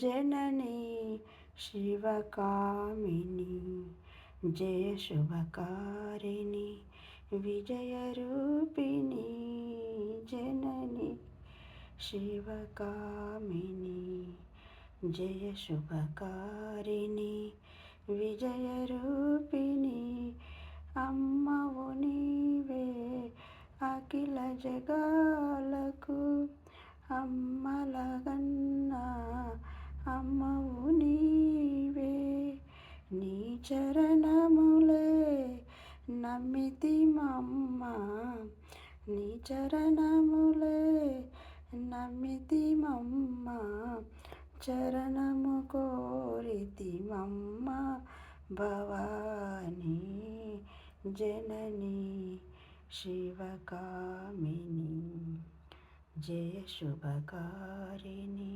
जननी शिवकामिनी जय शुभकारिणी विजयरूपिणी जननी शिवकामिनी जय शुभकारिणी विजयरूपिणी अम्मवु नीवे अखिल जगाలకు అమ్మలగన్నా అమ్మవు నీవే నీ చరణములే నమ్మితిమమ్మ నీ చరణములే నమ్మితిమమ్మ చరణము కోరితిమమ్మ భవానీ जननी शिवकामिनी जय शुभकारिणी